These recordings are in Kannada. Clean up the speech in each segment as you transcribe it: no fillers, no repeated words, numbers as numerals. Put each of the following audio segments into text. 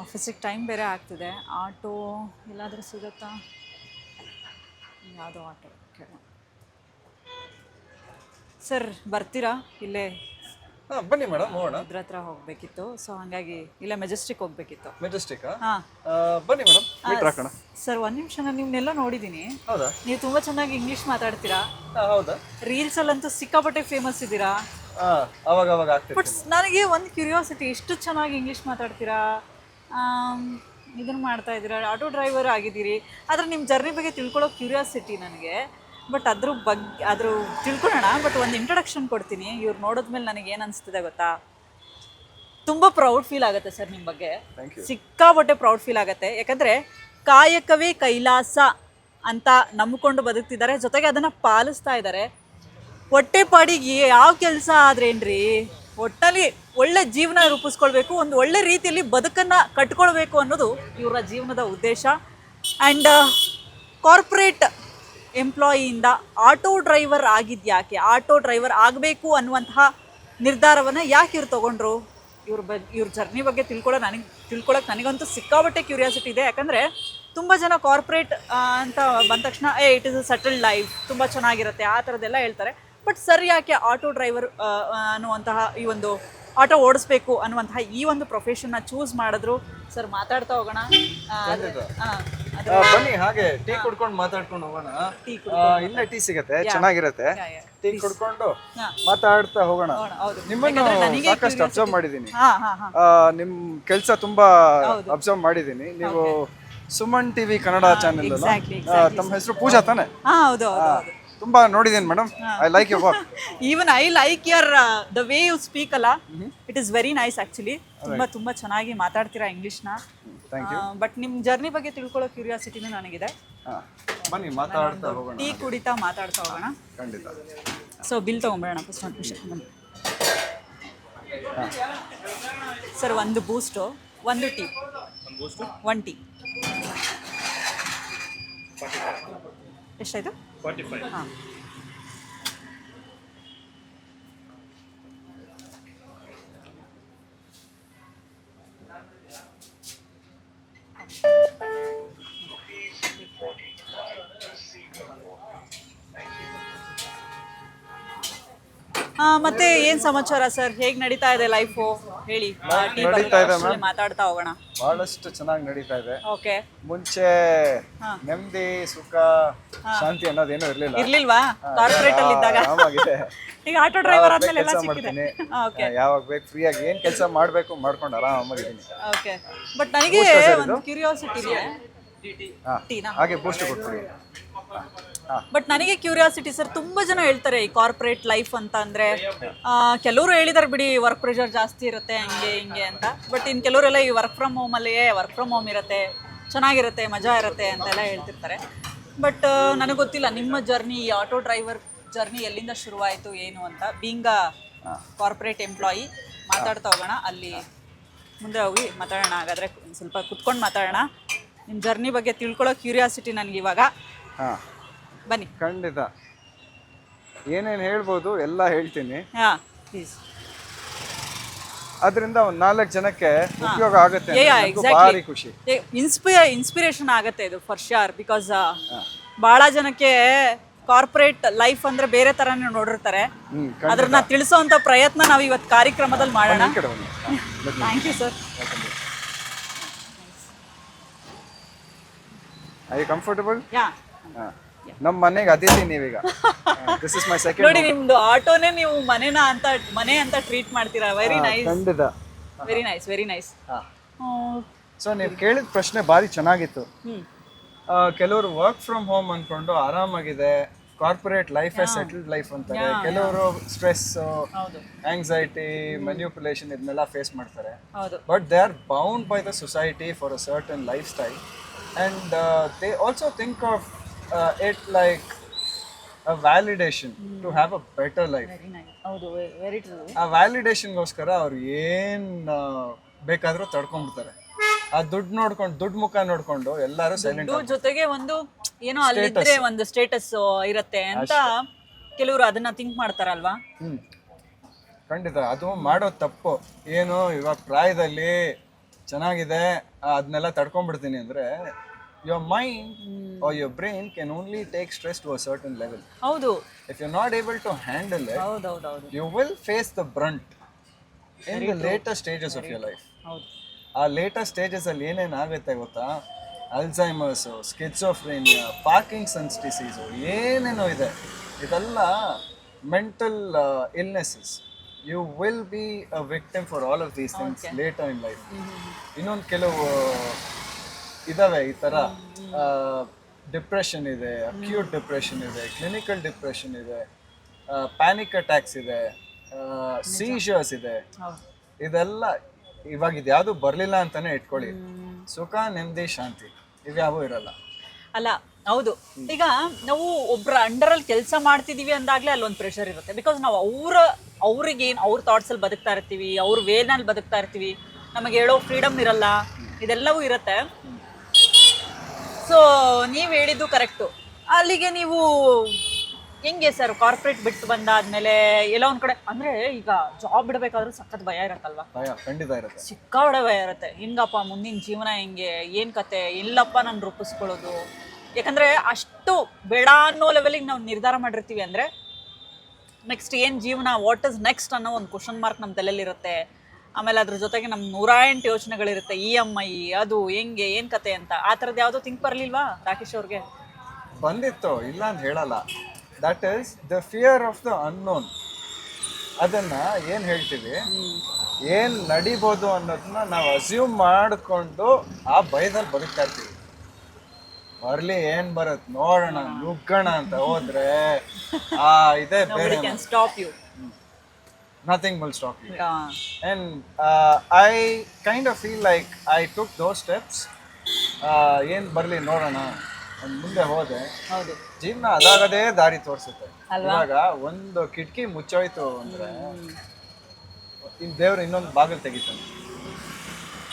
ಆಫೀಸಿಗೆ ಟೈಮ್ ಬೇರೆ ಆಗ್ತಿದೆ. ಆಟೋ ಎಲ್ಲಾದರೂ ಸಿಗುತ್ತಾ? ಯಾವುದೋ ಆಟೋ ಕೇಳೋಣ. ಸರ್ ಬರ್ತೀರಾ? ಇಲ್ಲೇ ಬನ್ನಿ ಮೇಡಮ್ ಹೋಗೋಣ. ಇದ್ರ ಹತ್ರ ಹೋಗಬೇಕಿತ್ತು, ಸೊ ಹಾಗಾಗಿ ಇಲ್ಲೇ ಮೆಜೆಸ್ಟಿಕ್ ಹೋಗಬೇಕಿತ್ತು. ಮೆಜೆಸ್ಟಿಕ್ ಹಾಂ ಬನ್ನಿ ಮೇಡಮ್ ಮೀಟರ್ ಹಾಕೋಣ. ಸರ್ ಒಂದು ನಿಮಿಷ, ನಾನು ನಿಮ್ಮನ್ನೆಲ್ಲ ನೋಡಿದ್ದೀನಿ. ಹೌದಾ? ನೀವು ತುಂಬ ಚೆನ್ನಾಗಿ ಇಂಗ್ಲೀಷ್ ಮಾತಾಡ್ತೀರಾ. ಹೌದಾ? ರೀಲ್ಸಲ್ಲಂತೂ ಸಿಕ್ಕಾಪಟ್ಟೆ ಫೇಮಸ್ ಇದ್ದೀರಾ. ಅವಾಗ ಅವಾಗ ಆಗ್ತಿದೆ. ಬಟ್ ನನಗೆ ಒಂದು ಕ್ಯೂರಿಯಾಸಿಟಿ, ಎಷ್ಟು ಚೆನ್ನಾಗಿ ಇಂಗ್ಲೀಷ್ ಮಾತಾಡ್ತೀರಾ, ಇದನ್ನು ಮಾಡ್ತಾ ಇದ್ದೀರಾ, ಆಟೋ ಡ್ರೈವರ್ ಆಗಿದ್ದೀರಿ. ಆದರೆ ನಿಮ್ಮ ಜರ್ನಿ ಬಗ್ಗೆ ತಿಳ್ಕೊಳ್ಳೋ ಕ್ಯೂರಿಯಾಸಿಟಿ ನನಗೆ. ಬಟ್ ಅದ್ರ ತಿಳ್ಕೊಳ್ಳೋಣ. ಬಟ್ ಒಂದು ಇಂಟ್ರಡಕ್ಷನ್ ಕೊಡ್ತೀನಿ. ಇವ್ರು ನೋಡಿದ್ಮೇಲೆ ನನಗೆ ಏನು ಅನಿಸ್ತಿದೆ ಗೊತ್ತಾ, ತುಂಬ ಪ್ರೌಡ್ ಫೀಲ್ ಆಗುತ್ತೆ ಸರ್ ನಿಮ್ಮ ಬಗ್ಗೆ. ಸಿಕ್ಕಾಪಟ್ಟೆ ಪ್ರೌಡ್ ಫೀಲ್ ಆಗುತ್ತೆ. ಯಾಕಂದರೆ ಕಾಯಕವೇ ಕೈಲಾಸ ಅಂತ ನಂಬಿಕೊಂಡು ಬದುಕ್ತಿದ್ದಾರೆ, ಜೊತೆಗೆ ಅದನ್ನು ಪಾಲಿಸ್ತಾ ಇದ್ದಾರೆ. ಹೊಟ್ಟೆಪಾಡಿಗೆ ಯಾವ ಕೆಲಸ ಆದ್ರೇನ್ರಿ, ಒಟ್ಟಲ್ಲಿ ಒಳ್ಳೆ ಜೀವನ ರೂಪಿಸ್ಕೊಳ್ಬೇಕು, ಒಂದು ಒಳ್ಳೆ ರೀತಿಯಲ್ಲಿ ಬದುಕನ್ನು ಕಟ್ಕೊಳ್ಬೇಕು ಅನ್ನೋದು ಇವರ ಜೀವನದ ಉದ್ದೇಶ. ಆ್ಯಂಡ್ ಕಾರ್ಪೊರೇಟ್ ಎಂಪ್ಲಾಯಿಯಿಂದ ಆಟೋ ಡ್ರೈವರ್ ಆಗಿದ್ಯಾಕೆ, ಆಟೋ ಡ್ರೈವರ್ ಆಗಬೇಕು ಅನ್ನುವಂತಹ ನಿರ್ಧಾರವನ್ನು ಯಾಕೆ ಇವ್ರು ತೊಗೊಂಡ್ರು, ಇವ್ರ ಜರ್ನಿ ಬಗ್ಗೆ ತಿಳ್ಕೊಳಕ್ಕೆ ನನಗಂತೂ ಸಿಕ್ಕಾಬಟ್ಟೆ ಕ್ಯೂರಿಯಾಸಿಟಿ ಇದೆ. ಯಾಕಂದರೆ ತುಂಬ ಜನ ಕಾರ್ಪೊರೇಟ್ ಅಂತ ಬಂದ ತಕ್ಷಣ it is a settled life, ತುಂಬ ಚೆನ್ನಾಗಿರುತ್ತೆ, ಆ ಥರದ್ದೆಲ್ಲ ಹೇಳ್ತಾರೆ. ಬಟ್ ಸರ್ ಯಾಕೆ ಆಟೋ ಡ್ರೈವರ್ ಅನ್ನುವಂತಹ ಈ ಒಂದು ಆಟೋ ಓಡಿಸ್ಬೇಕು ಅನ್ನುವಂತಹ ಈ ಒಂದು ಪ್ರೊಫೆಷನ್ನ ಚೂಸ್ ಮಾಡಿದ್ರು? ಸರ್ ಮಾತಾಡ್ತಾ ಹೋಗೋಣ. ಬನ್ನಿ, ಹಾಗೆ ಟೀ ಕುಡ್ಕೊಂಡು ಮಾತಾಡ್ಕೊಂಡು ಹೋಗೋಣ. ಇಲ್ಲೇ ಟೀ ಸಿಗತ್ತೆ, ಚೆನ್ನಾಗಿರತ್ತೆ. ಟೀ ಕುಡ್ಕೊಂಡು ಮಾತಾಡ್ತಾ ಹೋಗೋಣ. ನಿಮ್ಮನ್ನು ಸಾಕಷ್ಟು ಅಬ್ಸರ್ವ್ ಮಾಡಿದ್ದೀನಿ, ನಿಮ್ ಕೆಲಸ ತುಂಬಾ ಅಬ್ಸರ್ವ್ ಮಾಡಿದ್ದೀನಿ. ನೀವು ಸುಮನ್ ಟಿವಿ ಕನ್ನಡ ಚಾನೆಲ್, ತಮ್ಮ ಹೆಸರು ಪೂಜಾ ತಾನೆ? ಹೌದು, ತುಂಬಾ ನೋಡಿದ್ದೀನಿ madam. I like your work. Even I like your the way you speak ಅಲ್ಲ, it is very nice actually. ತುಂಬಾ ಚೆನ್ನಾಗಿ ಮಾತಾಡ್ತೀರಾ ಇಂಗ್ಲಿಷ್ನ. ಬಟ್ ನಿಮ್ಮ ಜರ್ನಿ ಬಗ್ಗೆ ತಿಳ್ಕೊಳ್ಳೋ ಕ್ಯೂರಿಯಾಸಿಟಿನೂ ನನಗಿದೆ. ಬನ್ನಿ ಮಾತಾಡ್ತಾ ಹೋಗೋಣ, ಟೀ ಕುಡಿತಾ ಮಾತಾಡ್ತಾ ಹೋಗೋಣ. ಖಂಡಿತ. ಸೊ ಬಿಲ್ ತೊಗೊಂಬೇಡ ಫಸ್ಟ್. ಒಂದು ನಿಮಿಷ ಬನ್ನಿ ಸರ್. ಒಂದು ಬೂಸ್ಟು, ಒಂದು ಟೀ. ಒಂದು ಟೀ ಎಷ್ಟಾಯಿತು? 45. ಹಾಂ. ಮತ್ತೆ ಏನ್ ಸಮಾಚಾರ ಸರ್, ಹೇಗ್ ನಡೀತಾ ಇದೆ ಲೈಫು ಹೇಳಿ. ಮಾತಾಡ್ತಾ ಹೋಗೋಣ. ಬಹಳಷ್ಟು ಚೆನ್ನಾಗಿ ನಡೀತಾ ಇದೆ. ಓಕೆ. ಮುಂಚೆ ನೆಮ್ಮದಿ, ಸುಖ, ಶಾಂತಿ ಅನ್ನೋದೇನು ಇರ್ಲಿಲ್ವಾ ಕಾರ್ಪೊರೇಟ್ ಅಲ್ಲಿ ಇದ್ದಾಗ? ಈಗ ಆಟೋ ಡ್ರೈವರ್ ಆದ್ಮೇಲೆ ಎಲ್ಲ ಸಿಕ್ಕಿದೆ. ಓಕೆ. ಯಾವಾಗ ಬೇಕು ಫ್ರೀ ಆಗಿ ಏನ್ ಕೆಲಸ ಮಾಡ್ಬೇಕು ಮಾಡ್ಕೊಂಡು ಆರಾಮಾಗಿದ್ದೀನಿ. ಓಕೆ. ಬಟ್ ನನಗೆ ಒಂದು ಕ್ಯೂರಿಯಾಸಿಟಿ ಇದೆ. ಹಾಗೆ ಬೂಸ್ಟ್ ಕೊಡ್ತೀವಿ. ಬಟ್ ನನಗೆ ಕ್ಯೂರಿಯಾಸಿಟಿ ಸರ್, ತುಂಬ ಜನ ಹೇಳ್ತಾರೆ ಈ ಕಾರ್ಪೊರೇಟ್ ಲೈಫ್ ಅಂತ ಅಂದರೆ, ಕೆಲವರು ಹೇಳಿದಾರೆ ಬಿಡಿ ವರ್ಕ್ ಪ್ರೆಷರ್ ಜಾಸ್ತಿ ಇರುತ್ತೆ ಹಂಗೆ ಹಿಂಗೆ ಅಂತ. ಬಟ್ ಇನ್ನು ಕೆಲವರೆಲ್ಲ ಈ ವರ್ಕ್ ಫ್ರಮ್ ಹೋಮ್ ಇರುತ್ತೆ, ಚೆನ್ನಾಗಿರುತ್ತೆ, ಮಜಾ ಇರುತ್ತೆ ಅಂತೆಲ್ಲ ಹೇಳ್ತಿರ್ತಾರೆ. ಬಟ್ ನನಗೆ ಗೊತ್ತಿಲ್ಲ ನಿಮ್ಮ ಜರ್ನಿ, ಈ ಆಟೋ ಡ್ರೈವರ್ ಜರ್ನಿ ಎಲ್ಲಿಂದ ಶುರುವಾಯಿತು ಏನು ಅಂತ. ಬೀಂಗ್ ಅ ಕಾರ್ಪೊರೇಟ್ ಎಂಪ್ಲಾಯಿ ಮಾತಾಡ್ತಾ ಹೋಗೋಣ. ಅಲ್ಲಿ ಮುಂದೆ ಹೋಗಿ ಮಾತಾಡೋಣ. ಹಾಗಾದರೆ ಸ್ವಲ್ಪ ಕುತ್ಕೊಂಡು ಮಾತಾಡೋಣ. ನಿಮ್ಮ ಜರ್ನಿ ಬಗ್ಗೆ ತಿಳ್ಕೊಳ್ಳೋ ಕ್ಯೂರಿಯಾಸಿಟಿ ನನಗೆ ಇವಾಗ. ಬನ್ನಿ. ಖಂಡಿತ. ಏನೇನು ಹೇಳ್ಬೋದು ಎಲ್ಲ ಹೇಳ್ತೀನಿ. ಹಾಂ ಪ್ಲೀಸ್. ಅದರಿಂದ ಒಂದು 4 ಜನಕ್ಕೆ ಉಪಯೋಗ ಆಗುತ್ತೆ, ಭಾರಿ ಖುಷಿ. ಇನ್ಸ್ಪಿರೇಷನ್ ಆಗುತ್ತೆ ಇದು ಫಾರ್ ಶ್ಯೂರ್. ಬಿಕಾಸ್ ಭಾಳ ಜನಕ್ಕೆ ಕಾರ್ಪೊರೇಟ್ ಲೈಫ್ ಅಂದ್ರೆ ಬೇರೆ ಥರನೇ ನೋಡಿರ್ತಾರೆ. ಅದನ್ನ ತಿಳಿಸೋಂಥ ಪ್ರಯತ್ನ ನಾವು ಇವತ್ತು ಕಾರ್ಯಕ್ರಮದಲ್ಲಿ ಮಾಡೋಣ. Thank you sir. I you comfortable? Yeah. ನಮ್ಮ ಮನೆಗೆ ಅತಿಥಿ ನೀವೀಗ. This is my second. ನೋಡಿ, ನಿಮ್ದು ಆಟೋನೇ ನೀವು ಮನೆ ಅಂತ ಟ್ರೀಟ್ ಮಾಡ್ತೀರಾ. Very nice. ಖಂಡಿತ. Very nice, very nice. So ನೀವು ಕೇಳಿದ ಪ್ರಶ್ನೆ ಭಾರಿ ಚೆನ್ನಾಗಿತ್ತು. ಕೆಲವರು ವರ್ಕ್ ಫ್ರಮ್ ಹೋಮ್ ಅನ್ಕೊಂಡು ಆರಾಮಾಗಿದೆ, ಕಾರ್ಪೊರೇಟ್ ಲೈಫ್ ಸೆಟಲ್ಡ್ ಲೈಫ್ ಅಂತಾರೆ. ಕೆಲವರು ಸ್ಟ್ರೆಸ್, ಆಂಗ್ಸೈಟಿ, ಮ್ಯಾನ್ಯುಪುಲೇಷನ್ ಇದನ್ನೆಲ್ಲ ಫೇಸ್ ಮಾಡ್ತಾರೆ. But they are bound by the society for a certain life style. And they also think of it like a validation to have a better life. Very nice. ಹೌದು, ವೆರಿ ಟ್ರೂ. ಆ ವ್ಯಾಲಿಡೇಷನ್ಗೋಸ್ಕರ ಅವ್ರು ಏನು ಬೇಕಾದರೂ ತಡ್ಕೊಂಡ್ಬಿಡ್ತಾರೆ. ಆ ದುಡ್ಡು ಮುಖ ನೋಡ್ಕೊಂಡು ಎಲ್ಲರೂ ಸೈಲೆಂಟ್. ಜೊತೆಗೆ ಒಂದು ಏನೋ ಅಲ್ಲಿದ್ರೆ ಒಂದು ಸ್ಟೇಟಸ್ ಇರುತ್ತೆ ಅಂತ ಕೆಲವರು ಅದನ್ನ ಥಿಂಕ್ ಮಾಡ್ತಾರಲ್ವಾ? ಖಂಡಿತ. ಅದು ಮಾಡೋ ತಪ್ಪು. ಏನು, ಇವಾಗ ಪ್ರಾಯದಲ್ಲಿ ಚೆನ್ನಾಗಿದೆ ಅದನ್ನೆಲ್ಲ ತಡ್ಕೊಂಡ್ಬಿಡ್ತೀನಿ ಅಂದರೆ your mind or your brain can only take stress to a certain level. ಹೌದು If you're not able to handle it, ಹೌದೌದೌದು you will face the brunt in the later stages of your life. ಹೌದು ಆ ಲೇಟರ್ ಸ್ಟೇಜಸ್ ಅಲ್ಲಿ ಏನೇನು ಆಗುತ್ತೆ ಗೊತ್ತಾ, ಅಲ್ಝೈಮರ್ಸು, ಸ್ಕಿಜೋಫ್ರೇನಿಯಾ, ಪಾರ್ಕಿನ್ಸನ್ಸ್ ಡಿಸೀಸು, ಏನೇನೋ ಇದೆ. ಇದೆಲ್ಲ mental illnesses. You will be a victim for all of these things later in life. ಇನ್ನೊಂದು ಕೆಲವು ಇದಾವೆ ಈ ಥರ. ಡಿಪ್ರೆಷನ್ ಇದೆ, ಅಕ್ಯೂಟ್ ಡಿಪ್ರೆಷನ್ ಇದೆ, ಕ್ಲಿನಿಕಲ್ ಡಿಪ್ರೆಷನ್ ಇದೆ, ಪ್ಯಾನಿಕ್ ಅಟ್ಯಾಕ್ಸ್ ಇದೆ, ಸೀಜರ್ಸ್ ಇದೆ. ಇದೆಲ್ಲ ಇವಾಗ ಇದ್ಯಾವುದು ಬರಲಿಲ್ಲ ಅಂತಾನೆ ಇಟ್ಕೊಳ್ಳಿ, ಸುಖ ನೆಮ್ಮದಿ ಶಾಂತಿ ಇವ್ಯಾವೂ ಇರಲ್ಲ. ಅಲ್ಲ ಹೌದು. ಈಗ ನಾವು ಒಬ್ರ ಅಂಡರಲ್ಲಿ ಕೆಲಸ ಮಾಡ್ತಿದೀವಿ ಅಂದಾಗ್ಲೇ ಅಲ್ಲೊಂದು ಪ್ರೆಷರ್ ಇರುತ್ತೆ. ಬಿಕಾಸ್ ನಾವು ಅವ್ರಿಗೇನು ಅವ್ರ ಥಾಟ್ಸಲ್ಲಿ ಬದುಕ್ತಾ ಇರ್ತೀವಿ, ಅವ್ರ ವೇನಲ್ಲಿ ಬದುಕ್ತಾ ಇರ್ತೀವಿ, ನಮಗೆ ಹೇಳೋ ಫ್ರೀಡಮ್ ಇರಲ್ಲ, ಇದೆಲ್ಲವೂ ಇರುತ್ತೆ. ಸೊ ನೀವು ಹೇಳಿದ್ದು ಕರೆಕ್ಟು. ಅಲ್ಲಿಗೆ ನೀವು ಹೆಂಗೆ ಸರ್ ಕಾರ್ಪೊರೇಟ್ ಬಿಟ್ಟು ಬಂದಾದ್ಮೇಲೆ ಎಲ್ಲ ಒಂದ್ ಕಡೆ ಅಂದ್ರೆ ಈಗ ಜಾಬ್ ಬಿಡಬೇಕಾದ್ರೂ ಸಖತ್ ಭಯ ಇರತ್ತಲ್ವಾ? ಭಯ ಖಂಡಿತ ಇರುತ್ತೆ, ಸಿಕ್ಕಾಬಡೆ ಭಯ ಇರುತ್ತೆ. ಹಿಂಗಪ್ಪ ಮುಂದಿನ ಜೀವನ ಹೆಂಗೆ, ಏನು ಕತೆ, ಎಲ್ಲಪ್ಪ ನಾನು ರೂಪಿಸ್ಕೊಳ್ಳೋದು. ಯಾಕಂದರೆ ಅಷ್ಟು ಬೇಡ ಅನ್ನೋ ಲೆವೆಲಿಗೆ ನಾವು ನಿರ್ಧಾರ ಮಾಡಿರ್ತೀವಿ ಅಂದರೆ ನೆಕ್ಸ್ಟ್ ಏನು ಜೀವನ, ವಾಟ್ ಇಸ್ ನೆಕ್ಸ್ಟ್ ಅನ್ನೋ ಒಂದು ಕ್ವಶನ್ ಮಾರ್ಕ್ ನಮ್ಮ ತಲೆಯಲ್ಲಿರುತ್ತೆ. ಆಮೇಲೆ ಅದ್ರ ಜೊತೆಗೆ ನಮ್ಮ 108 ಯೋಚನೆಗಳಿರುತ್ತೆ, EMI ಅದು ಹೆಂಗೆ, ಏನು ಕತೆ ಅಂತ. ಆ ಥರದ್ದು ಯಾವುದೋ ಥಿಂಕ್ ಬರಲಿಲ್ವಾ ರಾಕೇಶ್ ಅವ್ರಿಗೆ? ಬಂದಿತ್ತು, ಇಲ್ಲ ಅಂತ ಹೇಳಲ್ಲ. That is the fear of the unknown. ಅದನ್ನ ಏನು ಹೇಳ್ತೀವಿ, ಏನು ನಡಿಬೋದು ಅನ್ನೋದನ್ನ ನಾವು ಅಸ್ಯೂಮ್ ಮಾಡಿಕೊಂಡು ಆ ಭಯದಲ್ಲಿ ಬದುಕ್ತಾ ಇರ್ತೀವಿ. ಬರ್ಲಿ ಏನ್ ಬರತ್ ನೋಡೋಣ ನುಗ್ಗೋಣ ಅಂತ ಹೋದ್ರೆ ಇದೇ ಬೇರೆ. Nothing will stop you. And I kind of feel like I took those steps. ಏನ್ ಬರ್ಲಿ ನೋಡೋಣ ಒಂದು ಮುಂದೆ ಹೋದೆ. ಜೀವನ ಅದಾಗದೇ ದಾರಿ ತೋರಿಸುತ್ತೆ. ಇವಾಗ ಒಂದು ಕಿಟಕಿ ಮುಚ್ಚೋಯ್ತು ಅಂದ್ರೆ ದೇವ್ರು ಇನ್ನೊಂದು ಬಾಗಿಲು ತೆಗಿತಾನೆ.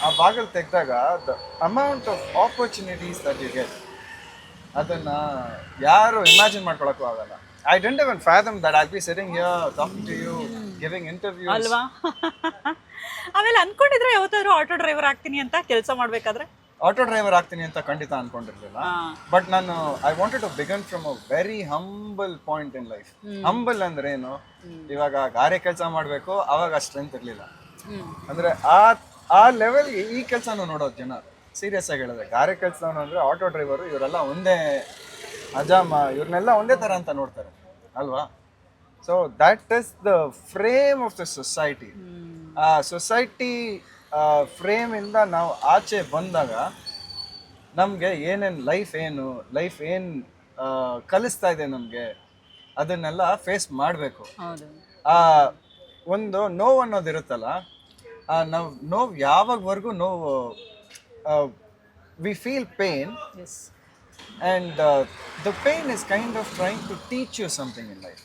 ಆ ಬಾಗಿಲು ತೆಗೆದಾಗ the amount of opportunities that you get, ಅದನ್ನ ಯಾರು ಇಮ್ಯಾಜಿನ್ ಮಾಡ್ಕೊಳಕ್ಕೂ ಆಗಲ್ಲ. I didn't even fathom that I'll be sitting here talking to you, giving interviews. ಅಲ್ವಾ? ಆಮೇಲೆ ಅನ್ಕೊಂಡಿದ್ರೆ ಯಾವತ್ತಾದ್ರೂ ಆಟೋ ಡ್ರೈವರ್ ಆಗ್ತೀನಿ ಅಂತ ಕೆಲಸ ಮಾಡ್ಬೇಕಾದ್ರೆ? ಆಟೋ ಡ್ರೈವರ್ ಆಗ್ತೀನಿ ಅಂತ ಖಂಡಿತ ಅನ್ಕೊಂಡಿರ್ಲಿಲ್ಲ. ಬಟ್ ನಾನು I wanted to begin from a very humble point in life. Humble ಅಂದ್ರೆ ಏನು, ಇವಾಗ ಗಾರೆ ಕೆಲಸ ಮಾಡಬೇಕು, ಅವಾಗ ಸ್ಟ್ರೆಂತ್ ಇರಲಿಲ್ಲ. ಅಂದ್ರೆ ಆ ಲೆವೆಲ್ಗೆ ಈ ಕೆಲಸನೂ ನೋಡೋದು ಜನ. ಸೀರಿಯಸ್ ಆಗಿ ಹೇಳಿದ್ರೆ ಗಾರೆ ಕೆಲಸದವನು ಅಂದ್ರೆ ಆಟೋ ಡ್ರೈವರು, ಇವರೆಲ್ಲ ಒಂದೇ ಅಜಾಮ, ಇವ್ರನ್ನೆಲ್ಲ ಒಂದೇ ಥರ ಅಂತ ನೋಡ್ತಾರೆ ಅಲ್ವಾ? So that is the frame of the society. ಆ ಸೊಸೈಟಿ ಫ್ರೇಮಿಂದ ನಾವು ಆಚೆ ಬಂದಾಗ ನಮಗೆ ಏನೇನು ಲೈಫ್ ಏನು ಕಲಿಸ್ತಾ ಇದೆ ನಮಗೆ, ಅದನ್ನೆಲ್ಲ ಫೇಸ್ ಮಾಡಬೇಕು. ಒಂದು ನೋವು ಅನ್ನೋದು ಇರುತ್ತಲ್ಲ, ನೋವು ಯಾವಾಗವರೆಗೂ ನೋವು, we feel pain. And the pain is kind of trying to teach you something in life.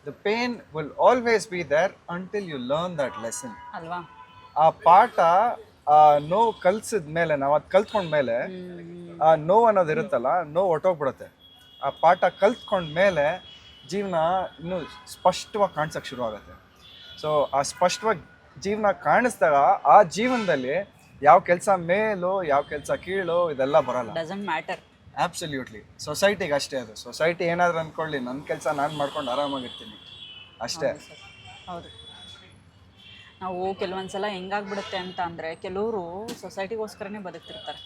The pain will always be there until you learn that lesson. Alva. ಆ ಪಾಠ ನೋವು ಕಲ್ಸಿದ ಮೇಲೆ, ನಾವು ಅದು ಕಲ್ತ್ಕೊಂಡ್ಮೇಲೆ ಆ ನೋವು ಅನ್ನೋದು ಇರುತ್ತಲ್ಲ, ನೋವು ಹೊಟ್ಟೋಗ್ಬಿಡುತ್ತೆ. ಆ ಪಾಠ ಕಲ್ತ್ಕೊಂಡ್ಮೇಲೆ ಜೀವನ ಇನ್ನೂ ಸ್ಪಷ್ಟವಾಗಿ ಕಾಣಿಸೋಕೆ ಶುರು ಆಗುತ್ತೆ. ಸೊ ಆ ಸ್ಪಷ್ಟವಾಗಿ ಜೀವನ ಕಾಣಿಸಿದಾಗ ಆ ಜೀವನದಲ್ಲಿ ಯಾವ ಕೆಲಸ ಮೇಲೋ ಯಾವ ಕೆಲಸ ಕೀಳೋ ಇದೆಲ್ಲ ಬರಲ್ಲ. Doesn't matter. ಆಬ್ಸಲ್ಯೂಟ್ಲಿ. ಸೊಸೈಟಿಗೆ ಅಷ್ಟೇ ಅದು. ಸೊಸೈಟಿ ಏನಾದರೂ ಅಂದ್ಕೊಳ್ಳಿ, ನನ್ನ ಕೆಲಸ ನಾನು ಮಾಡ್ಕೊಂಡು ಆರಾಮಾಗಿರ್ತೀನಿ ಅಷ್ಟೇ. ಹೌದು. ನಾವು ಕೆಲವೊಂದ್ಸಲ ಹೆಂಗಾಗ್ಬಿಡುತ್ತೆ ಅಂತ ಅಂದರೆ, ಕೆಲವರು ಸೊಸೈಟಿಗೋಸ್ಕರನೇ ಬದುಕ್ತಿರ್ತಾರೆ.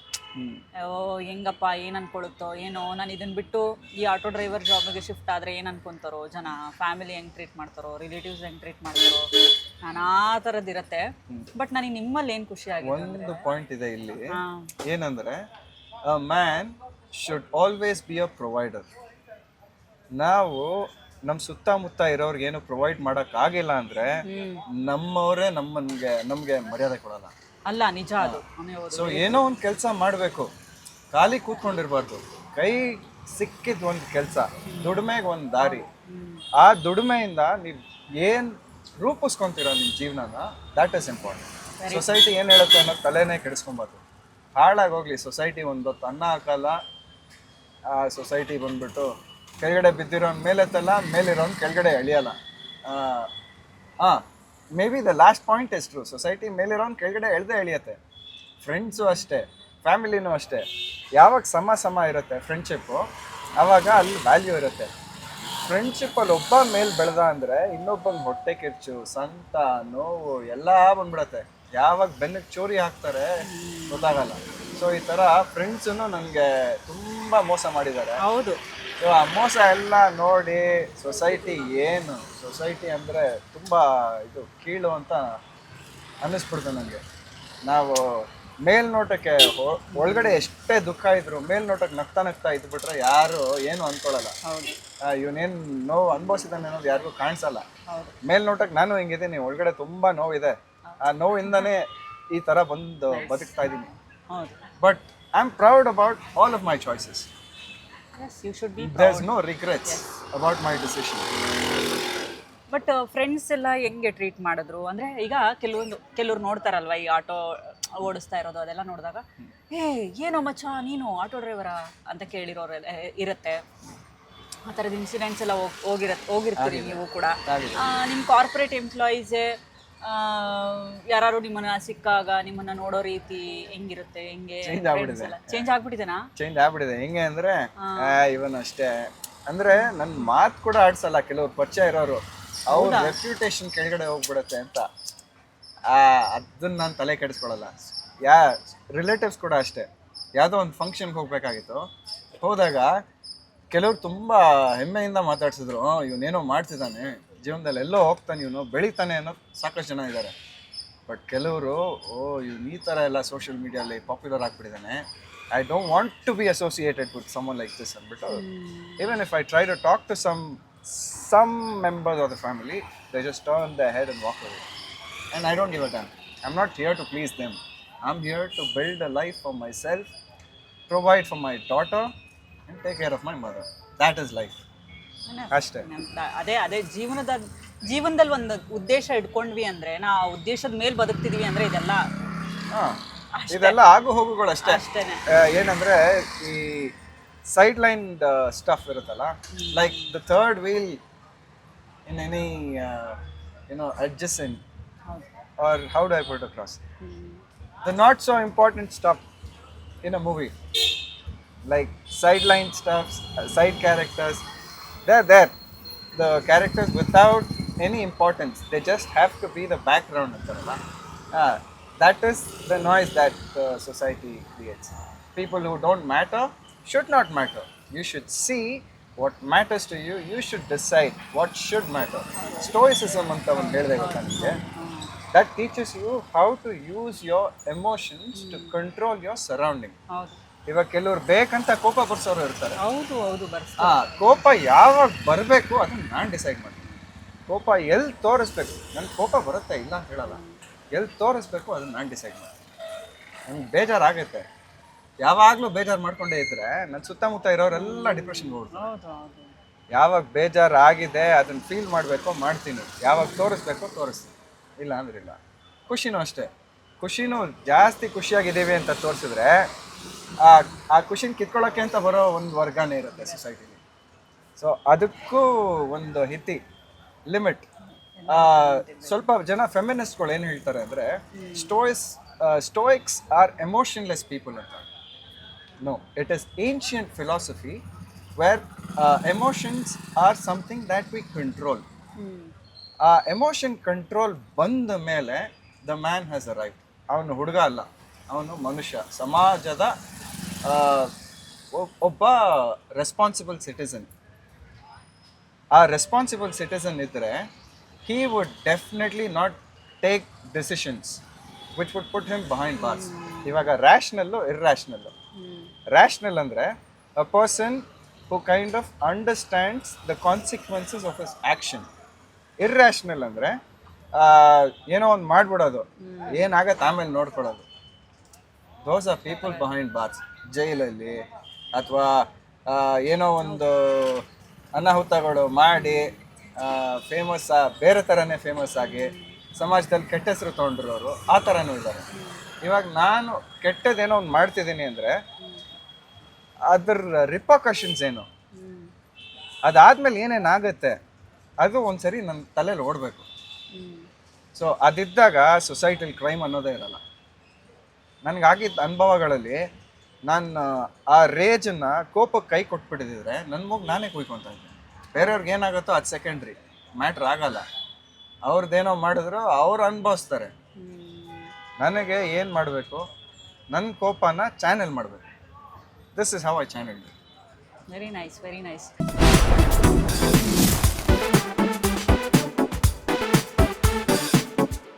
ಹೆಂಗಪ್ಪ ಏನು ಅನ್ಕೊಳ್ಳುತ್ತೋ ಏನೋ, ನಾನು ಇದನ್ನು ಬಿಟ್ಟು ಈ ಆಟೋ ಡ್ರೈವರ್ ಜಾಬಿಗೆ ಶಿಫ್ಟ್ ಆದರೆ ಏನು ಅನ್ಕೊತಾರೋ ಜನ, ಫ್ಯಾಮಿಲಿ ಹೆಂಗೆ ಟ್ರೀಟ್ ಮಾಡ್ತಾರೋ, ರಿಲೇಟಿವ್ಸ್ ಹೆಂಗೆ ಟ್ರೀಟ್ ಮಾಡ್ತಾರೋ, ನಾನಾ ಥರದ್ದಿರುತ್ತೆ. ಬಟ್ ನನಗೆ ನಿಮ್ಮಲ್ಲಿ ಏನು ಖುಷಿ ಆಗಿದೆ, ಒಂದು ಪಾಯಿಂಟ್ ಇದೆ ಇಲ್ಲಿ, ಏನಂದರೆ a man should always be a provider. ನಾವು ನಮ್ಮ ಸುತ್ತಮುತ್ತ ಇರೋರ್ಗೆ ಏನು ಪ್ರೊವೈಡ್ ಮಾಡೋಕ್ಕಾಗಿಲ್ಲ ಅಂದರೆ ನಮ್ಮವರೇ ನಮಗೆ ಮರ್ಯಾದೆ ಕೊಡಲ್ಲ. ಅಲ್ಲ, ನಿಜ ಅದು. ಸೊ ಏನೋ ಒಂದು ಕೆಲಸ ಮಾಡಬೇಕು, ಖಾಲಿ ಕೂತ್ಕೊಂಡಿರ್ಬಾರ್ದು. ಕೈ ಸಿಕ್ಕಿದ ಒಂದು ಕೆಲಸ, ದುಡಿಮೆಗೆ ಒಂದು ದಾರಿ. ಆ ದುಡಿಮೆಯಿಂದ ನೀವು ಏನು ರೂಪಿಸ್ಕೊತೀರೋ ನಿಮ್ಮ ಜೀವನನ, ದ್ಯಾಟ್ ಇಸ್ ಇಂಪಾರ್ಟೆಂಟ್. ಸೊಸೈಟಿ ಏನು ಹೇಳುತ್ತೆ ಅನ್ನೋ ತಲೆನೇ ಕೆಡಿಸ್ಕೊಬಾರ್ದು. ಹಾಳಾಗೋಗ್ಲಿ ಸೊಸೈಟಿ, ಒಂದೊತ್ತು ಅನ್ನ ಹಾಕಲ್ಲ. ಆ ಸೊಸೈಟಿ ಬಂದ್ಬಿಟ್ಟು ಕೆಳಗಡೆ ಬಿದ್ದಿರೋನ್ ಮೇಲೆತ್ತಲ್ಲ, ಮೇಲಿರೋನ್ ಕೆಳಗಡೆ ಎಳಿಯಲ್ಲ. Maybe the last point is true. Society ಮೇಲಿರೋನ್ ಕೆಳಗಡೆ ಎಳ್ದೇ ಎಳಿಯತ್ತೆ, ಫ್ರೆಂಡ್ಸು ಅಷ್ಟೇ, ಫ್ಯಾಮಿಲಿನೂ ಅಷ್ಟೇ. ಯಾವಾಗ ಸಮ ಇರುತ್ತೆ ಫ್ರೆಂಡ್ಶಿಪ್ಪು, ಆವಾಗ ಅಲ್ಲಿ ವ್ಯಾಲ್ಯೂ ಇರುತ್ತೆ. ಫ್ರೆಂಡ್ಶಿಪ್ಪಲ್ಲಿ ಒಬ್ಬ ಮೇಲೆ ಬೆಳೆದ ಅಂದರೆ ಇನ್ನೊಬ್ಬಂಗೆ ಹೊಟ್ಟೆ ಕಿರ್ಚು, ಸಂತ, ನೋವು ಎಲ್ಲ ಬಂದ್ಬಿಡತ್ತೆ. ಯಾವಾಗ ಬೆನ್ನಿಗೆ ಚೂರಿ ಹಾಕ್ತಾರೆ ಗೊತ್ತಾಗಲ್ಲ. ಸೊ ಈ ಥರ ಫ್ರೆಂಡ್ಸೂ ನನಗೆ ತುಂಬ ಮೋಸ ಮಾಡಿದ್ದಾರೆ. ಹೌದು. ಸೊ ಆ ಮೋಸ ಎಲ್ಲ ನೋಡಿ ಸೊಸೈಟಿ ಅಂದರೆ ತುಂಬ ಇದು ಕೀಳು ಅಂತ ಅನ್ನಿಸ್ಬಿಡ್ತು ನನಗೆ. ನಾವು ಮೇಲ್ನೋಟಕ್ಕೆ ಒಳಗಡೆ ಎಷ್ಟೇ ದುಃಖ ಇದ್ರು ಮೇಲ್ನೋಟಕ್ಕೆ ನಗ್ತಾ ಇದ್ಬಿಟ್ರೆ ಯಾರು ಏನು ಅಂದ್ಕೊಳ್ಳಲ್ಲ. ಹೌದು. ಇವನೇನು ನೋವು ಅನುಭವಿಸಿದಾನೆ ಅನ್ನೋದು ಯಾರಿಗೂ ಕಾಣಿಸಲ್ಲ. ಹೌದು. ಮೇಲ್ನೋಟಕ್ಕೆ ನಾನು ಹಿಂಗಿದ್ದೀನಿ, ಒಳಗಡೆ ತುಂಬ ನೋವಿದೆ. ಆ ನೋವಿಂದನೇ ಈ ಥರ ಬಂದು ಬದುಕ್ತಾ ಇದ್ದೀನಿ. ಹೌದು. But I am proud about all of my choices. Yes, you should be there is proud. No regrets about my decision. But friends ಎಲ್ಲ ಹೆಂಗೆ ಟ್ರೀಟ್ ಮಾಡಿದ್ರು ಅಂದರೆ ಈಗ ಕೆಲವ್ರು ನೋಡ್ತಾರಲ್ವ ಈ ಆಟೋ ಓಡಿಸ್ತಾ ಇರೋದು ಅದೆಲ್ಲ ನೋಡಿದಾಗ, ಏನೋ ಮಚ್ಚ ನೀನು ಆಟೋ ಡ್ರೈವರಾ ಅಂತ ಕೇಳಿರೋರು ಇರುತ್ತೆ. ಆ ಥರದ ಇನ್ಸಿಡೆಂಟ್ಸ್ ಎಲ್ಲ ಹೋಗಿರ್ತೀರಿ ನೀವು ಕೂಡ. ನಿಮ್ಮ ಕಾರ್ಪೊರೇಟ್ ಎಂಪ್ಲಾಯೀಸೇ ಯಾರು ನಿಮ್ಮನ್ನ ಸಿಕ್ಕಾಗ ನಿಮ್ಮನ್ನ ನೋಡೋ ರೀತಿ ಹೆಂಗಿರುತ್ತೆ? ಹೆಂಗೆ ಚೇಂಜ್ ಆಗ್ಬಿಟ್ಟಿದೆನಾ? ಚೇಂಜ್ ಆಗ್ಬಿಟ್ಟಿದೆ. ಹೆಂಗೆ ಅಂದರೆ ಇವನ್ ಅಷ್ಟೇ ಅಂದರೆ ನನ್ನ ಮಾತು ಕೂಡ ಆಡ್ಸಲ್ಲ. ಕೆಲವ್ರು ಪರಿಚಯ ಇರೋರು ಅವ್ರ ರೆಪ್ಯುಟೇಷನ್ ಕೆಳಗಡೆ ಹೋಗ್ಬಿಡುತ್ತೆ ಅಂತ ಅದನ್ನ ನಾನು ತಲೆ ಕೆಡಿಸ್ಕೊಳ್ಳಲ್ಲ. ರಿಲೇಟಿವ್ಸ್ ಕೂಡ ಅಷ್ಟೇ. ಯಾವುದೋ ಒಂದು ಫಂಕ್ಷನ್ಗೆ ಹೋಗ್ಬೇಕಾಗಿತ್ತು, ಹೋದಾಗ ಕೆಲವ್ರು ತುಂಬ ಹೆಮ್ಮೆಯಿಂದ ಮಾತಾಡ್ಸಿದ್ರು, ಇವನೇನೋ ಮಾಡ್ತಿದ್ದಾನೆ ಜೀವನದಲ್ಲಿ, ಎಲ್ಲೋ ಹೋಗ್ತಾನೆ, ಇವನು ಬೆಳಿತಾನೆ ಅನ್ನೋದು ಸಾಕಷ್ಟು ಜನ ಇದ್ದಾರೆ. ಬಟ್ ಕೆಲವರು ಇವ್ನು ಈ ಥರ ಎಲ್ಲ ಸೋಷಿಯಲ್ ಮೀಡಿಯಲ್ಲಿ ಪಾಪ್ಯುಲರ್ ಆಗಿಬಿಟ್ಟಿದ್ದಾನೆ, I don't want to be associated with someone like this ಅಂದ್ಬಿಟ್ಟು, even if I try to talk to some members of the family, they just turn their head and walk away. And I don't give a damn. I'm not here to please them. I'm here to build a life for myself, provide for my daughter, and take care of my mother. That is life. ಅಷ್ಟೇ. ಅದೇ ಜೀವನದಲ್ಲಿ ಒಂದು ಉದ್ದೇಶ ಇಟ್ಕೊಂಡ್ವಿ ಅಂದರೆ, ನಾ ಆ ಉದ್ದೇಶದ ಮೇಲೆ ಬದುಕ್ತಿದ್ವಿ ಅಂದರೆ ಇದೆಲ್ಲ ಆಗು ಹೋಗುಗಳು ಅಷ್ಟೇ. ಏನಂದರೆ ಈ ಸೈಡ್ ಲೈನ್ ಸ್ಟಫ್ ಇರುತ್ತಲ್ಲ, like the third wheel in any adjacent, or how do I put it across, the not so important stuff in a movie, like sideline stuff, side characters, they're there, the characters without any importance, they just have to be the background antaralla. That is the noise that society creates. People who don't matter should not matter. You should see what matters to you. You should decide what should matter. Stoicism anta ಒಂದು ಹೇಳಿದೆ ಗೊತ್ತಾ ನಿಮಗೆ? That teaches you how to use your emotions to control your surrounding. ಹೌದು. ಇವಾಗ ಕೆಲವ್ರು ಬೇಕಂತ ಕೋಪ ಬರ್ಸೋರು ಇರ್ತಾರೆ. ಹೌದು ಕೋಪ ಯಾವಾಗ ಬರಬೇಕು ಅದನ್ನ ನಾನು ಡಿಸೈಡ್ ಮಾಡ್ತೀನಿ. ಕೋಪ ಎಲ್ಲಿ ತೋರಿಸ್ಬೇಕು, ನನ್ಗೆ ಕೋಪ ಬರುತ್ತೆ ಇಲ್ಲ ಅಂತ ಹೇಳಲ್ಲ, ಎಲ್ಲಿ ತೋರಿಸ್ಬೇಕು ಅದನ್ನ ನಾನು ಡಿಸೈಡ್ ಮಾಡ್ತೀನಿ. ನನಗೆ ಬೇಜಾರಾಗುತ್ತೆ, ಯಾವಾಗಲೂ ಬೇಜಾರು ಮಾಡ್ಕೊಂಡೇ ಇದ್ರೆ ನನ್ನ ಸುತ್ತಮುತ್ತ ಇರೋರೆಲ್ಲ ಡಿಪ್ರೆಷನ್ಗೆ ಹೋಗ್ತಾರೆ. ಯಾವಾಗ ಬೇಜಾರಾಗಿದೆ ಅದನ್ನು ಫೀಲ್ ಮಾಡಬೇಕೋ ಮಾಡ್ತೀನಿ, ಯಾವಾಗ ತೋರಿಸ್ಬೇಕೋ ತೋರಿಸ್ತೀನಿ, ಇಲ್ಲ ಅಂದ್ರೆ ಇಲ್ಲ. ಖುಷಿನೂ ಅಷ್ಟೇ. ಖುಷಿನೂ ಜಾಸ್ತಿ ಖುಷಿಯಾಗಿದ್ದೀವಿ ಅಂತ ತೋರಿಸಿದ್ರೆ ಆ ಖುಷಿನ ಕಿತ್ಕೊಳ್ಳೋಕ್ಕೆ ಅಂತ ಬರೋ ಒಂದು ವರ್ಗನೇ ಇರುತ್ತೆ ಸೊಸೈಟಿಲಿ. ಸೊ ಅದಕ್ಕೂ ಒಂದು ಲಿಮಿಟ್. ಸ್ವಲ್ಪ ಜನ ಫೆಮಿನಿಸ್ಟ್ಗಳು ಏನು ಹೇಳ್ತಾರೆ ಅಂದರೆ, ಸ್ಟೋಯಿಕ್ಸ್ ಆರ್ ಎಮೋಷನ್ಲೆಸ್ ಪೀಪಲ್ ಅಂತ. No, it is ancient philosophy where emotions are something that we control. Emotion control ಬಂದ ಮೇಲೆ the man has arrived. ಅವನು ಹುಡುಗ ಅಲ್ಲ, ಅವನು ಮನುಷ್ಯ, ಸಮಾಜದ ಒಬ್ಬ ರೆಸ್ಪಾನ್ಸಿಬಲ್ ಸಿಟಿಸನ್. ಆ ರೆಸ್ಪಾನ್ಸಿಬಲ್ ಸಿಟಿಸನ್ ಇದ್ದರೆ he would definitely not take decisions which would put him behind bars. ಇವಾಗ ರ್ಯಾಷನಲ್ಲು ಇರ್ರ್ಯಾಷನಲ್ಲು. Rational ಅಂದರೆ a person who kind of understands the consequences of his action. Irrational ಅಂದರೆ ಏನೋ ಒಂದು ಮಾಡ್ಬಿಡೋದು, ಏನಾಗತ್ತೆ ಆಮೇಲೆ ನೋಡ್ಕೊಳ್ಳೋದು. those are people behind bars, ಜೈಲಲ್ಲಿ ಅಥವಾ ಏನೋ ಒಂದು ಅನಾಹುತಗಳು ಮಾಡಿ ಫೇಮಸ್ ಬೇರೆ ಥರನೇ ಫೇಮಸ್ ಆಗಿ ಸಮಾಜದಲ್ಲಿ ಕೆಟ್ಟ ಹೆಸರು ತೊಗೊಂಡಿರೋರು ಆ ಥರನೂ ಇದ್ದಾರೆ. ಇವಾಗ ನಾನು ಕೆಟ್ಟದೇನೋ ಒಂದು ಮಾಡ್ತಿದ್ದೀನಿ ಅಂದರೆ ಅದರ ರಿಪರ್ಕಷನ್ಸ್ ಏನು, ಅದಾದ್ಮೇಲೆ ಏನೇನಾಗುತ್ತೆ ಅದು ಒಂದ್ಸರಿ ನನ್ನ ತಲೆಯಲ್ಲಿ ಓಡಬೇಕು. ಸೊ ಅದಿದ್ದಾಗ ಸೊಸೈಟಿಲಿ ಕ್ರೈಮ್ ಅನ್ನೋದೇ ಇರಲ್ಲ. ನನಗಾಗಿದ್ದ ಅನುಭವಗಳಲ್ಲಿ ನಾನು ಆ ರೇಜನ್ನು ಕೋಪಕ್ಕೆ ಕೈ ಕೊಟ್ಬಿಟ್ಟಿದ್ರೆ ನನ್ನ ಮೂಗು ನಾನೇ ಕುಯ್ಕೊತ ಇದ್ದೆ. ಬೇರೆಯವ್ರಿಗೆ ಏನಾಗುತ್ತೋ ಅದು ಸೆಕೆಂಡ್ರಿ, ಮ್ಯಾಟ್ರ್ ಆಗಲ್ಲ. ಅವ್ರದ್ದೇನೋ ಮಾಡಿದ್ರು ಅವ್ರು ಅನುಭವಿಸ್ತಾರೆ. ನನಗೆ ಏನು ಮಾಡಬೇಕು, ನನ್ನ ಕೋಪನ ಚಾನೆಲ್ ಮಾಡಬೇಕು. This is how I channel. Very nice, very nice.